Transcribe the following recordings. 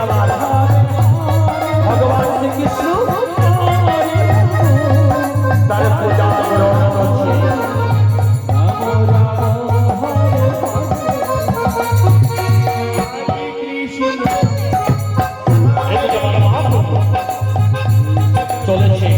আমার ভগবান শ্রীকৃষ্ণ তার পূজা গ্রহণ করছে। চলেছে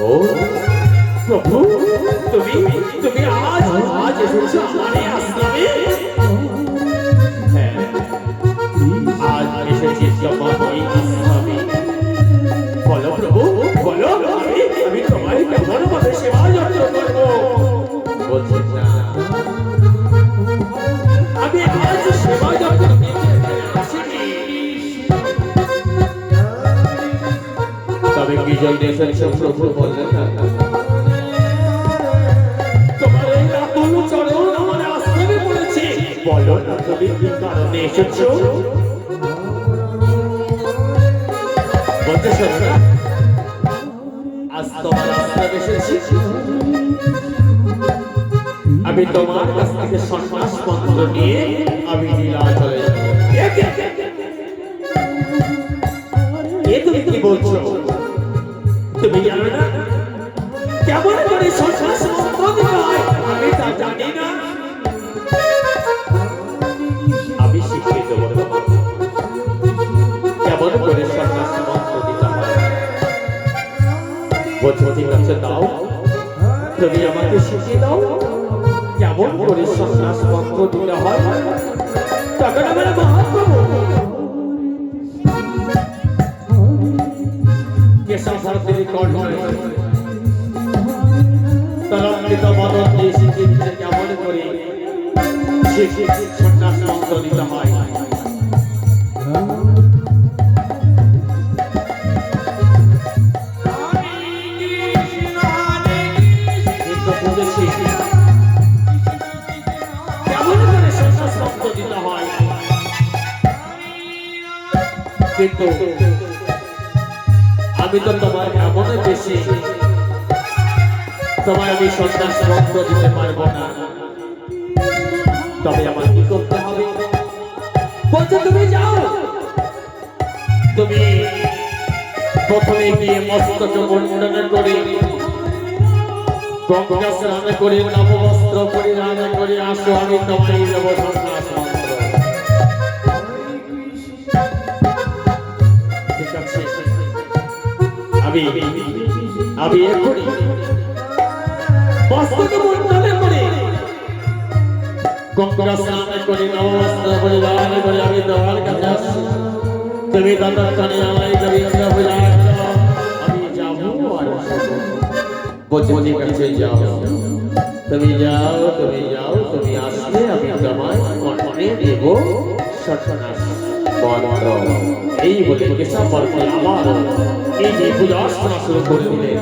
ও প্রভু, তুমি তুমি আজ আজ এসেছো আমারে আশ্রমে। হ্যাঁ, আজ এসেছি তোমার এই আশ্রমে। বলো প্রভু, বলো আমি তোমায় কেমন ভাবে সেবা যত্ন করবো। বলছি না, আমি আজ সেবা যত্ন তবে কি জন্য এসেছো প্রভু বললেন না? তোমার এই আকুল চরণ আমার আশ্রমে পড়েছে। বলো না তুমি কি কারণে এসেছো? বলতে শোনো না, আজ তোমার আশ্রমে এসেছি আমি তোমার কাছ থেকে সন্ন্যাস মন্ত্র নিয়ে আমি নীলাচলে যাব। এ তুমি কি বলছো? তুমি জানো না কেমন করে সন্ন্যাস মন্ত্র দিতে হয়? আমি তা জানি না, আমি শিখিয়ে দেবো কেমন করে সন্ন্যাস মন্ত্র দিতে হয়। বলছো ঠিক আছে, দাও তুমি আমাকে শিখিয়ে দাও কেমন করে সন্ন্যাস মন্ত্র দিতে হয়। তখন আমার মহাপ্রভু কেশবভারতীর কণ্ঠে তরঙ্গিত মদন দিয়ে শিখিয়ে দিতে কেমন করে সন্ন্যাস মন্ত্র দিতে হয়। কিন্তু আমি তো তোমার এমন বেশি তোমার আমি সন্ন্যাস মন্ত্র দিতে পারবো না। তবে আমার কি করতে হবে? বলছো তুমি যাও, তুমি প্রথমে গিয়ে মস্তকে বন্ধন করে গঙ্গা স্নান করে নববস্ত্র পরিধান করে আসো, আমি তোমায় দেব সন্ন্যাস মন্ত্র। ঠিক আছে, আমি এখনই বস্ত্রকে বন্ধনে করে গঙ্গা স্নান করে নববস্ত্র পরিধান করে আমি তোমার কাছে আসছি। তুমি ততক্ষণে আমায় গোবিন্দ পূজা করো, আমি যাবো আর বলছি ঠিক আছে যাও, তুমি যাও, তুমি যাও, তুমি আসলে আমি তোমায় মনে দেব সন্ন্যাস মন্ত্র। এই বলে কেশব বর্মা আবার এই যে পূজা অর্চনা শুরু করে দিলেন।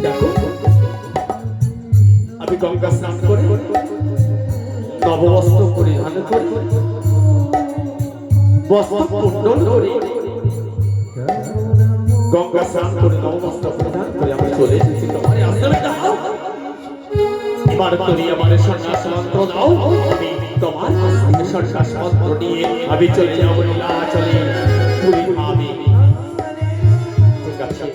দেখো আমি গঙ্গা স্নান করে নববস্ত্র পরিধান করে বস্ত্র কুণ্ডল করে গঙ্গা স্নান করে নববস্ত্র পরিধান করে আমি চলে এসেছি তোমার আশ্রমে। দাও এবার তুমি আমার সন্ন্যাস মন্ত্র দাও, আমি তোমার কাছ থেকে সন্ন্যাস মন্ত্র নিয়ে আমি চলে যাবো নীলাচলে পুরী ধামে। ঠিক আছে,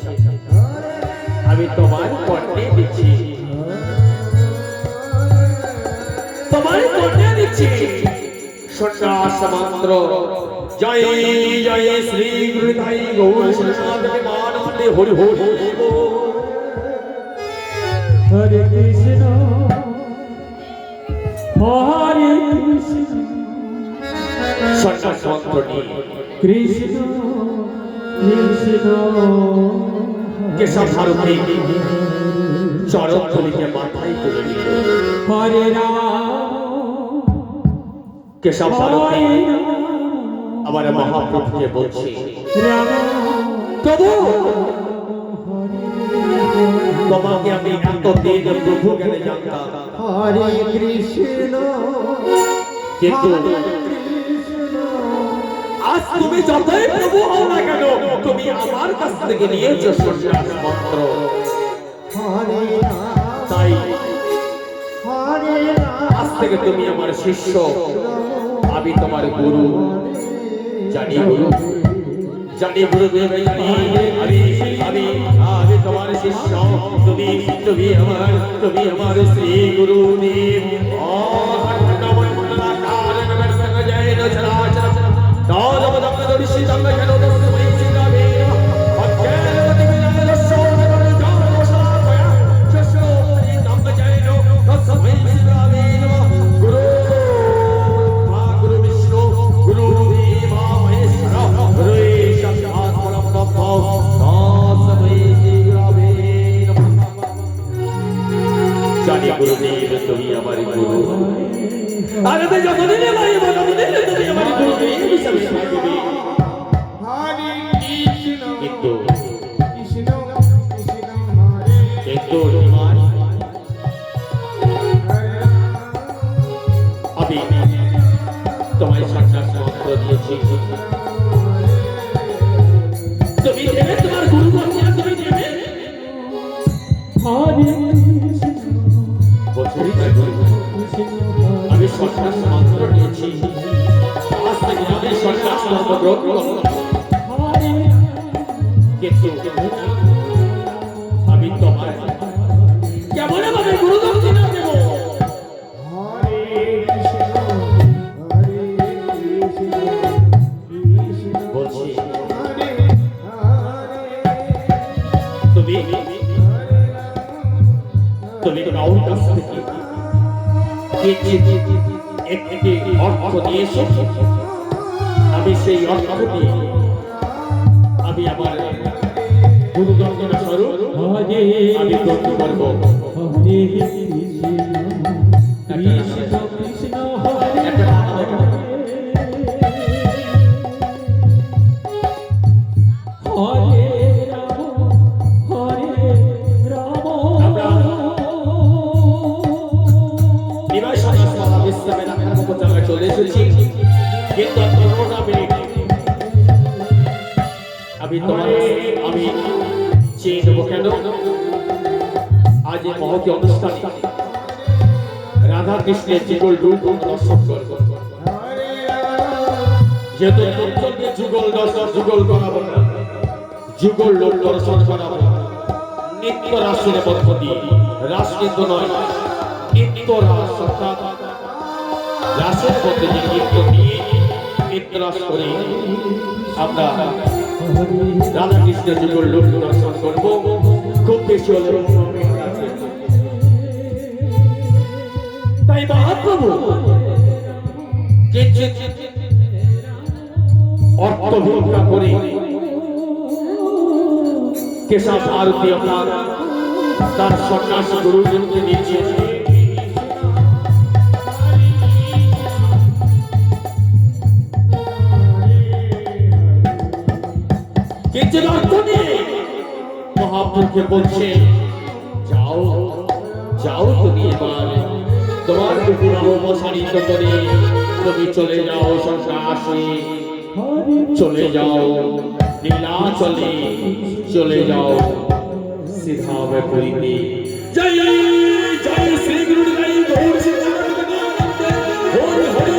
আমি তোমার কর্ণে দিচ্ছি, তোমার কর্ণে দিচ্ছি সন্ন্যাস মন্ত্র। জয় জয় শ্রী গুরুদাই গৌর শ্রীনাথ বিমানন্দে হরি হরি বল। হরে কৃষ্ণ হরে কৃষ্ণ সন্ন্যাস মন্ত্র নিয়ে কৃষ্ণ কৃষ্ণ কেশব ভারতী চরণ ধরিকে মাথায় তুলে নিল। হরে রাম কেশব ভারতী আমার মহাপ্রভুকে বলছে, রাম প্রভু তোমাকে আমি এতদিন প্রভু জ্ঞানে জানতাম, হরে কৃষ্ণ কিন্তু আজ তুমি যতই প্রভু হও না কেন তুমি আমার কাছ থেকে নিয়েছো সন্ন্যাস মন্ত্র। হরে তাই হরে আজ থেকে তুমি আমার শিষ্য, আমি তোমার গুরু। জানি গুরু, জানি গুরুদেব, জানি আমি আমি আমি তোমার শিষ্য, তুমি তুমি আমার শ্রী গুরুদেব। জানি গুরুদেব তুমি আমার গুরু, আর আমি যতদিন আমি ততদিন তুমি আমার গুরুদেব হিসাবে থাকবে। কিন্তু কিন্তু আমি তোমায় সন্ন্যাস মন্ত্র দিয়েছি, তুমি দেবে তোমার গুরু বর্ণিয়া তুমি দেবে। আমি সন্ন্যাস মন্ত্র নিয়েছি, আজ থেকে আমি সন্ন্যাস মন্ত্র গ্রহণ করব। কিন্তু আমি তোমার কেমন ভাবে গুরু দক্ষিণা দেব? বলছি তুমি তুমি কাউর কাছ থেকে একটি অর্থ নিয়েছো, আমি সেই অর্থ দিয়ে আমি আমার গুরু দক্ষিণা স্বরূপ আমি গ্রহণ করব। চলে এসেছি, কিন্তু আমি তোমার আমি চেয়ে নেবো কেন? আজ এই মহতি অনুষ্ঠানে রাধা কৃষ্ণের যুগল রূপ দর্শন করব। যেহেতু যুগল দর্শন যুগল করাবো না, যুগল লোক দর্শন করাবো নিত্য রাসের মধ্য দিয়ে, রাস কিন্তু নয়, নিত্য রাস অর্থাৎ রাসের মধ্যে যে নৃত্য দিয়ে নিত্য রাস করে আমরা রাধা কৃষ্ণের যুগল লোক দর্শন করবো। খুব বেশি হলে তাই মহাপ্রভু অর্থ ভিক্ষা করে কেশব ভারতী তার সন্ন্যাস গুরুজনকে দিয়েছে। কিন্তু অর্থ নিয়ে মহাপ্রভুকে বলছে যাও তুমি এবার তোমার নাম প্রসারিত করে তুমি চলে যাও সংসারে চলে যাও নীলাচলে চলে যাও সিধা ব্যাপারীতে জয় জয় শ্রী গুরু জয় গৌর হরি হরি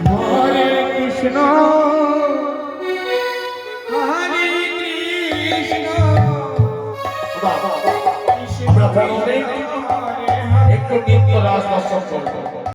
হরে কৃষ্ণ হরে কৃষ্ণ আমরা প্রথমে একটু নিত্য রাস দর্শন করবো